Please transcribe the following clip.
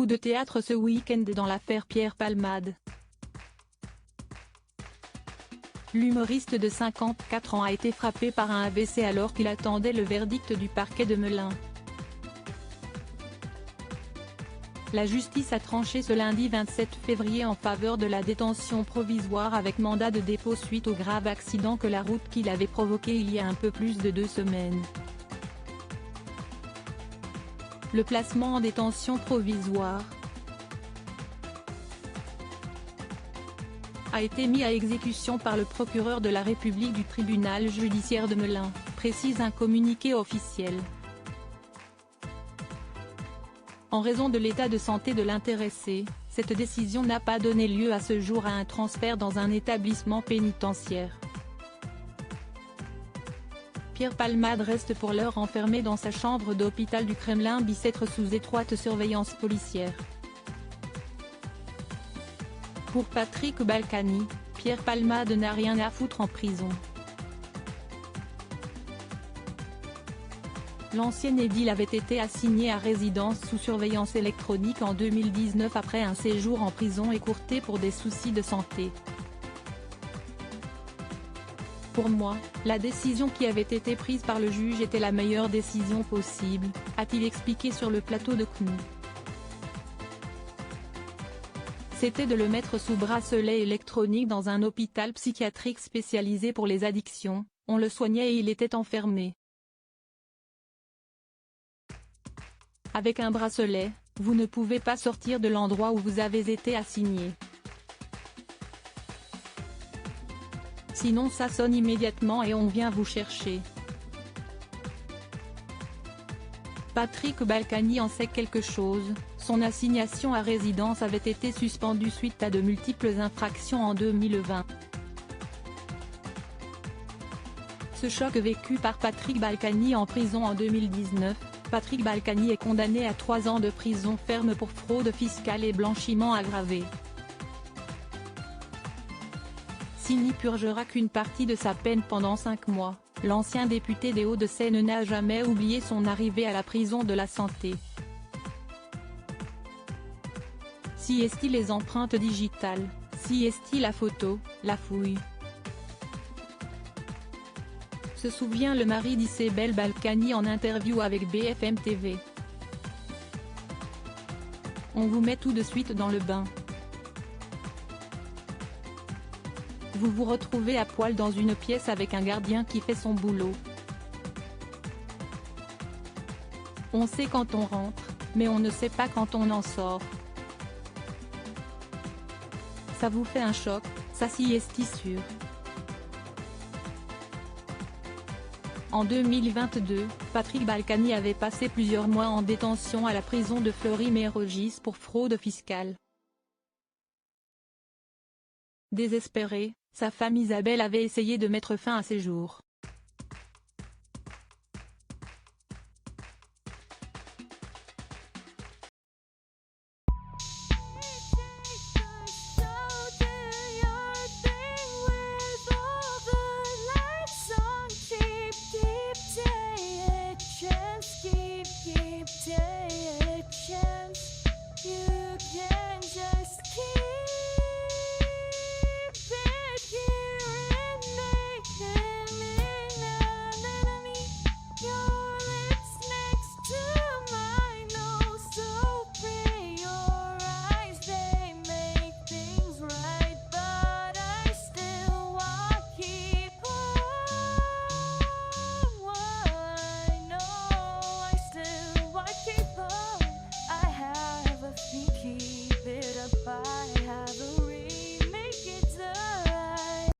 coup de théâtre ce week-end dans l'affaire Pierre Palmade. L'humoriste de 54 ans a été frappé par un AVC alors qu'il attendait le verdict du parquet de Melun. La justice a tranché ce lundi 27 février en faveur de la détention provisoire avec mandat de dépôt suite au grave accident que la route qu'il avait provoqué il y a un peu plus de 2 semaines. Le placement en détention provisoire a été mis à exécution par le procureur de la République du tribunal judiciaire de Melun, précise un communiqué officiel. En raison de l'état de santé de l'intéressé, cette décision n'a pas donné lieu à ce jour à un transfert dans un établissement pénitentiaire. Pierre Palmade reste pour l'heure enfermé dans sa chambre d'hôpital du Kremlin-Bicêtre sous étroite surveillance policière. Pour Patrick Balkany, Pierre Palmade n'a rien à foutre en prison. L'ancien édile avait été assigné à résidence sous surveillance électronique en 2019 après un séjour en prison écourté pour des soucis de santé. Pour moi, la décision qui avait été prise par le juge était la meilleure décision possible, a-t-il expliqué sur le plateau de CNU. C'était de le mettre sous bracelet électronique dans un hôpital psychiatrique spécialisé pour les addictions, on le soignait et il était enfermé. Avec un bracelet, vous ne pouvez pas sortir de l'endroit où vous avez été assigné. Sinon ça sonne immédiatement et on vient vous chercher. Patrick Balkany en sait quelque chose, son assignation à résidence avait été suspendue suite à de multiples infractions en 2020. Ce choc vécu par Patrick Balkany en prison en 2019, Patrick Balkany est condamné à 3 ans de prison ferme pour fraude fiscale et blanchiment aggravé. S'il n'y purgera qu'une partie de sa peine pendant 5 mois, l'ancien député des Hauts-de-Seine n'a jamais oublié son arrivée à la prison de la Santé. Si est-il les empreintes digitales, si est-il la photo, la fouille. Se souvient le mari d'Isabelle Balkany en interview avec BFM TV. On vous met tout de suite dans le bain. Vous vous retrouvez à poil dans une pièce avec un gardien qui fait son boulot. On sait quand on rentre, mais on ne sait pas quand on en sort. Ça vous fait un choc, ça si est sûr. En 2022, Patrick Balkany avait passé plusieurs mois en détention à la prison de Fleury-Mérogis pour fraude fiscale. Désespérée, sa femme Isabelle avait essayé de mettre fin à ses jours.